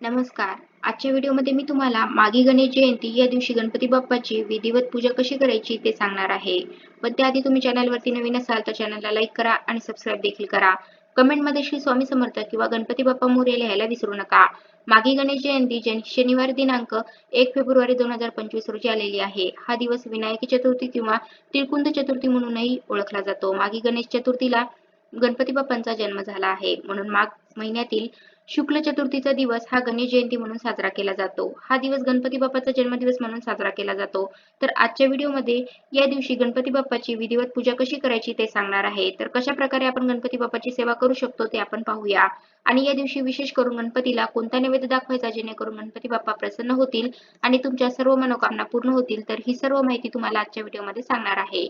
नमस्कार. आजच्या व्हिडिओमध्ये मी तुम्हाला मागी गणेश जयंती या दिवशी गणपती बाप्पाची विधिवत पूजा कशी करायची ते सांगणार आहे. पण त्याआधी तुम्ही चॅनलवरती नवीन असाल तर चॅनलला लाईक करा आणि सबस्क्राईब देखील करा. कमेंटमध्ये श्री स्वामी समर्थ किंवा गणपती बाप्पा मोरया लिहायला विसरू नका. मागी गणेश जयंती शनिवार दिनांक 1 फेब्रुवारी 2025 रोजी आलेली आहे. हा दिवस विनायकी चतुर्थी किंवा तिळकुंद चतुर्थी म्हणूनही ओळखला जातो. मागी गणेश चतुर्थीला गणपती बाप्पांचा जन्म झाला आहे, म्हणून माघ महिन्यातील शुक्ल चतुर्थीचा दिवस हा गणेश जयंती म्हणून साजरा केला जातो. हा दिवस गणपती बाप्पाचा जन्मदिवस म्हणून साजरा केला जातो. तर आजच्या व्हिडिओमध्ये या दिवशी गणपती बाप्पाची विधिवत पूजा कशी करायची ते सांगणार आहे. तर कशा प्रकारे आपण गणपती बाप्पाची सेवा करू शकतो ते आपण पाहूया. आणि या दिवशी विशेष करून गणपतीला कोणता नैवेद्य दाखवायचा जेणेकरून गणपती बाप्पा प्रसन्न होतील आणि तुमच्या सर्व मनोकामना पूर्ण होतील, तर ही सर्व माहिती तुम्हाला आजच्या व्हिडिओमध्ये सांगणार आहे.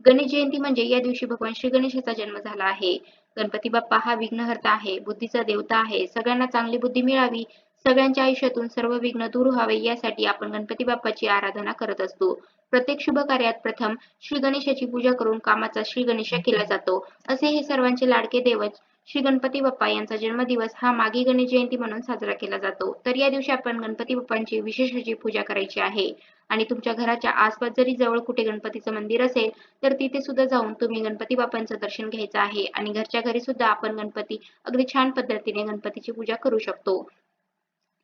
गणेश जयंती म्हणजे या दिवशी भगवान श्री गणेशाचा जन्म झाला आहे. गणपती बाप्पा हा विघ्नहर्ता आहे, बुद्धीचा देवता आहे. सगळ्यांना चांगली बुद्धी मिळावी, सगळ्यांच्या आयुष्यातून सर्व विघ्न दूर व्हावे यासाठी आपण गणपती बाप्पाची आराधना करत असतो. प्रत्येक शुभ कार्यात प्रथम श्री गणेशाची पूजा करून कामाचा श्री गणेश केला जातो. असे हे सर्वांचे लाडके दैवत श्री गणपती बाप्पा यांचा जन्मदिवस हा मागी गणेश जयंती म्हणून साजरा केला जातो. तर या दिवशी आपण गणपती बाप्पांची विशेष अशी पूजा करायची आहे. आणि तुमच्या घराच्या आसपास जरी जवळ कुठे गणपतीचं मंदिर असेल तर तिथे सुद्धा जाऊन तुम्ही गणपती बाप्पांचं दर्शन घ्यायचं आहे. आणि घरच्या घरी सुद्धा आपण गणपती अगदी छान पद्धतीने गणपतीची पूजा करू शकतो.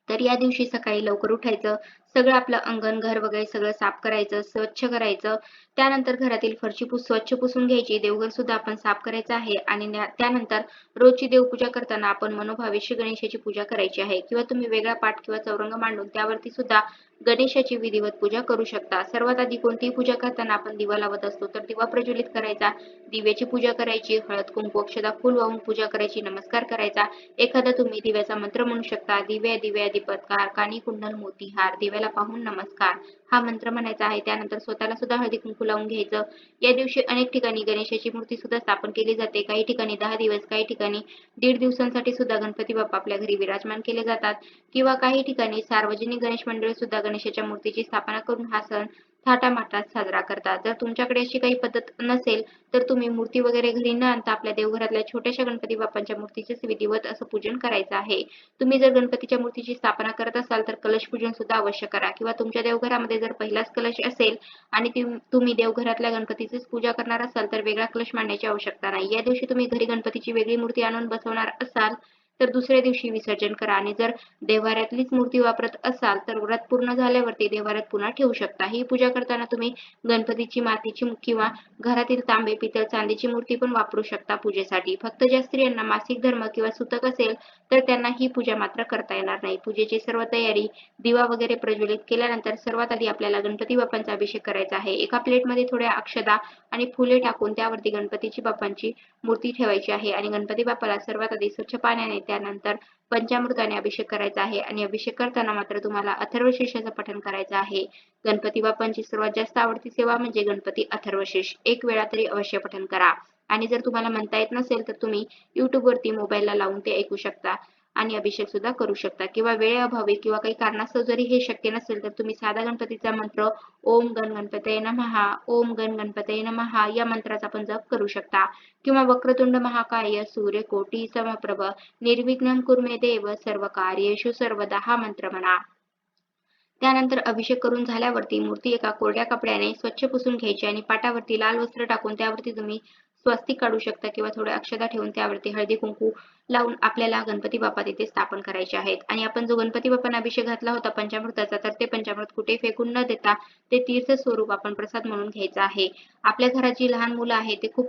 तर या दिवशी सकाळी लवकर उठायचं, सगळं आपलं अंगण, घर वगैरे सगळं साफ करायचं, स्वच्छ करायचं. त्यानंतर घरातील फरशी स्वच्छ पुसून घ्यायची, देवघर सुद्धा आपण साफ करायचं आहे. आणि त्यानंतर रोजची देवपूजा करताना आपण मनोभावे श्री गणेशाची पूजा करायची आहे. किंवा तुम्ही वेगळा पाट किंवा चौरंग मांडून त्यावरती सुद्धा गणेशाची विधिवत पूजा करू शकता. सर्वात आधी कोणतीही पूजा करताना आपण दिवा लावत असतो, तर दिवा प्रज्वलित करायचा, दिव्याची पूजा करायची, हळद कुंकू अक्षता फूल वाहून पूजा करायची, नमस्कार करायचा. एखादा तुम्ही दिव्याचा मंत्र म्हणू शकता. दिव्या दिव्या दीपत्कार कानी कुंडल मोतीहार, दिव्याला पाहून नमस्कार हा मंत्र म्हणायचा आहे. त्यानंतर स्वतःला सुद्धा हळदी कुंकू लावून घ्यायचं. या दिवशी अनेक ठिकाणी गणेशाची मूर्ती सुद्धा स्थापन केली जाते. काही ठिकाणी 10 दिवस, काही ठिकाणी 1.5 दिवसांसाठी सुद्धा गणपती बाप्पा आपल्या घरी विराजमान केले जातात. किंवा काही ठिकाणी सार्वजनिक गणेश मंडळ सुद्धा गणेशाच्या मूर्तीची स्थापना करून हा सण थाटामाटात साजरा करतात. जर तुमच्याकडे अशी काही पद्धत नसेल तर तुम्ही मूर्ती वगैरे घरी न आणता आपल्या देवघरातल्या छोट्याशा गणपती बाप्पांच्या मूर्तीचेच विधिवत असं पूजन करायचं आहे. तुम्ही जर गणपतीच्या मूर्तीची स्थापना करत असाल तर कलश पूजन सुद्धा अवश्य करा. किंवा तुमच्या देवघरामध्ये जर पहिलाच कलश असेल आणि तुम्ही देवघरातल्या गणपतीचीच पूजा करणार असाल तर वेगळा कलश मांडण्याची आवश्यकता नाही. या दिवशी तुम्ही घरी गणपतीची वेगळी मूर्ती आणून बसवणार असाल तर दुसऱ्या दिवशी विसर्जन करा. आणि जर देव्हाऱ्यातलीच मूर्ती वापरत असाल तर व्रत पूर्ण झाल्यावरती देव्हाऱ्यात पुन्हा ठेवू शकता. ही पूजा करताना तुम्ही गणपतीची मातीची किंवा घरातील तांबे, पितळ, चांदीची मूर्ती पण वापरू शकता पूजेसाठी. फक्त ज्या स्त्रियांना मासिक धर्म किंवा सुतक असेल तर त्यांना ही पूजा मात्र करता येणार नाही. पूजेची सर्व तयारी, दिवा वगैरे प्रज्वलित केल्यानंतर सर्वात आधी आपल्याला गणपती बाप्पांचा अभिषेक करायचा आहे. एका प्लेटमध्ये थोड्या अक्षता आणि फुले टाकून त्यावरती गणपतीची बाप्पांची मूर्ती ठेवायची आहे. आणि गणपती बाप्पाला सर्वात आधी स्वच्छ पाण्याने, त्यानंतर पंचामृताने अभिषेक करायचा आहे. आणि अभिषेक करताना मात्र तुम्हाला अथर्वशीर्षाचं पठण करायचं आहे. गणपती बाप्पांची सर्वात जास्त आवडती सेवा म्हणजे गणपती अथर्वशीर्ष. एक वेळा तरी अवश्य पठण करा. आणि जर तुम्हाला म्हणता येत नसेल तर तुम्ही YouTube वरती मोबाईलला लावून ते ऐकू शकता आणि अभिषेक सुद्धा करू शकता. किंवा वेळेअभावी किंवा काही कारणास्तव जरी हे शक्य नसेल तर तुम्ही साधा गणपतीचा मंत्र ओम गण गणपतये नमः, ओम गण गणपतये नमः या मंत्राचा पण जप करू शकता. किंवा वक्रतुंड महाकाय सूर्यकोटी समप्रभ निर्विघ्नं कुरु मे देव सर्व कार्येषु सर्वदा हा मंत्र म्हणा. त्यानंतर अभिषेक करून झाल्यावरती मूर्ती एका कोरड्या कपड्याने स्वच्छ पुसून घ्यायची आणि पाटावरती लाल वस्त्र टाकून त्यावरती तुम्ही स्वस्तिक काढू शकता. किंवा थोड्या अक्षता ठेवून त्यावरती हळदी कुंकू लावून आपल्याला गणपती बाप्पा तिथे स्थापन करायचे आहेत. आणि आपण जो गणपती बाप्पांना अभिषेक घातला होता पंचामृताचा, तर ते पंचामृत कुठे फेकून न देता ते तीर्थ स्वरूप आपण प्रसाद म्हणून घ्यायचा आहे. आपल्या घरात जी लहान मुलं आहेत ते खूप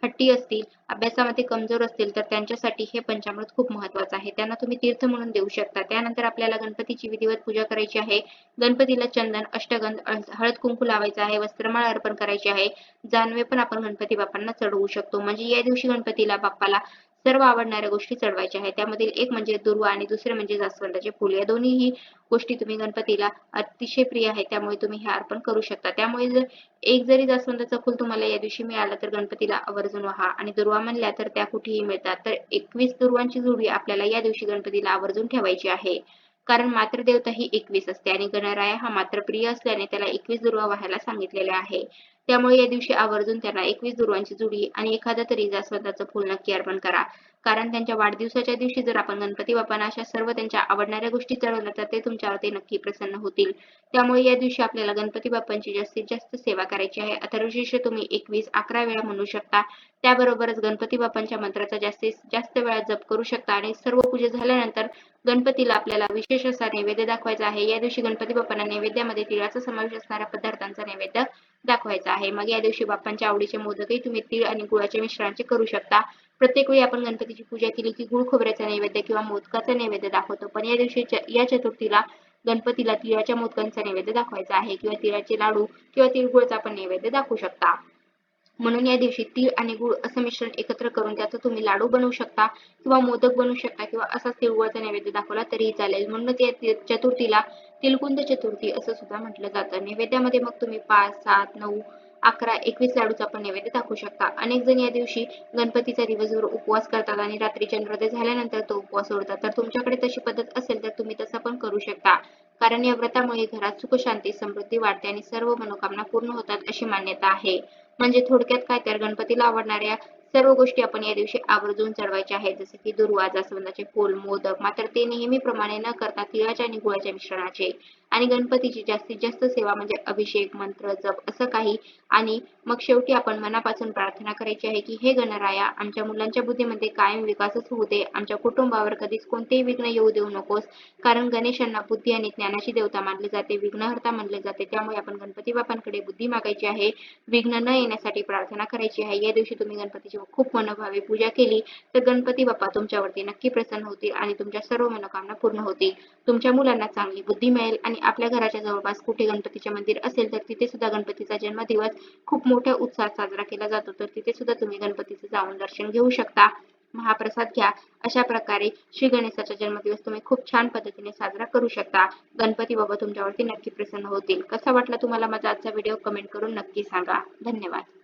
हट्टी असतील, अभ्यासामध्ये कमजोर असतील तर त्यांच्यासाठी हे पंचामृत खूप महत्वाचं आहे. त्यांना तुम्ही तीर्थ म्हणून देऊ शकता. त्यानंतर आपल्याला गणपतीची विधिवत पूजा करायची आहे. गणपतीला चंदन, अष्टगंध, हळद कुंकू लावायचं आहे, वस्त्रमाळ अर्पण करायची आहे. जानवे पण आपण गणपती बाप्पांना चढवू शकतो. म्हणजे या दिवशी गणपतीला बाप्पाला सर्व आवडणाऱ्या गोष्टी चढवायच्या आहेत. त्यामधील एक म्हणजे दुर्वा आणि दुसरे म्हणजे जास्वंदाचे फूल. या दोन्हीही गोष्टी तुम्ही गणपतीला अतिशय प्रिय आहे, त्यामुळे तुम्ही हे अर्पण करू शकता. त्यामुळे जर एक जरी जास्वंदाचं फूल तुम्हाला या दिवशी मिळालं तर गणपतीला आवर्जून वाहा. आणि दुर्वा म्हणल्या तर त्या कुठेही मिळतात. तर 21 दुर्वांची जोडी आपल्याला या दिवशी गणपतीला आवर्जून ठेवायची आहे. कारण मातृदेवता ही 21 असते आणि गणराया हा मातृप्रिय असल्याने त्याला 21 दुर्वा वाहायला सांगितलेले आहे. त्यामुळे या दिवशी आवर्जून त्यांना 21 दुर्वांची जुडी आणि एखादं तरी जास्वंदाचं फूल नक्की अर्पण करा. कारण त्यांच्या वाढदिवसाच्या दिवशी जर आपण गणपती बाप्पांना अशा सर्व त्यांच्या आवडणाऱ्या गोष्टी चढवल्या तर ते तुमच्यावरती नक्की प्रसन्न होतील. त्यामुळे या दिवशी आपल्याला गणपती बाप्पांची जास्तीत जास्त सेवा करायची आहे. अथर्वशीर्ष तुम्ही 21-11 वेळा म्हणू शकता. त्याबरोबरच गणपती बाप्पांच्या मंत्राचा जास्तीत जास्त वेळा जप करू शकता आणि सर्व पूजा झाल्यानंतर गणपतीला आपल्याला विशेष असा नैवेद्य दाखवायचा आहे. या दिवशी गणपती बाप्पांना नैवेद्यामध्ये तिळाचा समावेश असणाऱ्या पदार्थांचा नैवेद्य दाखवायचा आहे. मग या दिवशी बाप्पांच्या आवडीचे मोदकही तुम्ही तीळ आणि गुळाच्या मिश्रणाचे करू शकता. प्रत्येक वेळी आपण गणपतीची पूजा केली की गुळ खोबऱ्याचा नैवेद्य किंवा मोदकाचा नैवेद्य दाखवतो. पण या दिवशी या चतुर्थीला गणपतीला तिळाच्या मोदकांचा नैवेद्य दाखवायचा आहे किंवा तिळाचे लाडू किंवा तिळगुळचा पण नैवेद्य दाखवू शकता. म्हणून या दिवशी तीळ आणि गुळ असं मिश्रण एकत्र करून त्याचा तुम्ही लाडू बनवू शकता किंवा मोदक बनवू शकता किंवा असाच तिळगुळाचा नैवेद्य दाखवला तरीही चालेल. म्हणूनच या चतुर्थीला तिलकुंद चतुर्थी असं सुद्धा म्हटलं जातं. नैवेद्यामध्ये मग तुम्ही 5, 7, 9, 11, 21 लाडूचा पण नैवेद्य दाखवू शकता. अनेक जण या दिवशी गणपतीचा दिवसभर उपवास करतात आणि रात्री चंद्रोदय झाल्यानंतर तो उपवास सोडतात. तर तुमच्याकडे तशी पद्धत असेल तर तुम्ही तसं पण करू शकता. कारण या व्रतामुळे घरात सुख शांती समृद्धी वाढते आणि सर्व मनोकामना पूर्ण होतात अशी मान्यता आहे. म्हणजे थोडक्यात काय तर गणपतीला आवडणाऱ्या सर्व गोष्टी आपण या दिवशी आवर्जून चढवायच्या आहेत. जसे की दुर्वा, जास्वंदाचे फूल, मोदक, मात्र ते नेहमीप्रमाणे न करता तिळाच्या आणि गुळाच्या मिश्रणाचे. आणि गणपतीची जास्तीत जास्त सेवा म्हणजे अभिषेक, मंत्र, जप असं काही. आणि मग शेवटी आपण मनापासून प्रार्थना करायची आहे की हे गणराया, आमच्या मुलांच्या बुद्धीमध्ये कायम विकासच होऊ दे. आमच्या कुटुंबावर कधीच कोणतेही विघ्न येऊ देऊ नकोस. कारण गणेशांना बुद्धी आणि ज्ञानाची देवता मानले जाते, विघ्नहर्ता मानले जाते. त्यामुळे आपण गणपती बाप्पांकडे बुद्धी मागायची आहे, विघ्न न येण्यासाठी प्रार्थना करायची आहे. या दिवशी तुम्ही गणपतीची खूप मनोभावे पूजा केली तर गणपती बाप्पा तुमच्यावरती नक्की प्रसन्न होतील आणि तुमच्या सर्व मनोकामना पूर्ण होतील. तुमच्या मुलांना चांगली बुद्धी मिळेल आणि आपल्या घराच्या जवळपास कुठे गणपतीचे मंदिर असेल तर तिथे सुद्धा गणपतीचा जन्मदिवस खूप मोठ्या उत्साहात साजरा केला जातो. तर तिथे सुद्धा तुम्ही गणपतीचे जाऊन दर्शन घेऊ शकता, महाप्रसाद घ्या. अशा प्रकारे श्री गणेशाचा जन्मदिवस तुम्ही खूप छान पद्धतीने साजरा करू शकता. गणपती बाबा तुमच्यावरती नक्की प्रसन्न होतील. कसा वाटला तुम्हाला माझा आजचा व्हिडिओ कमेंट करून नक्की सांगा. धन्यवाद.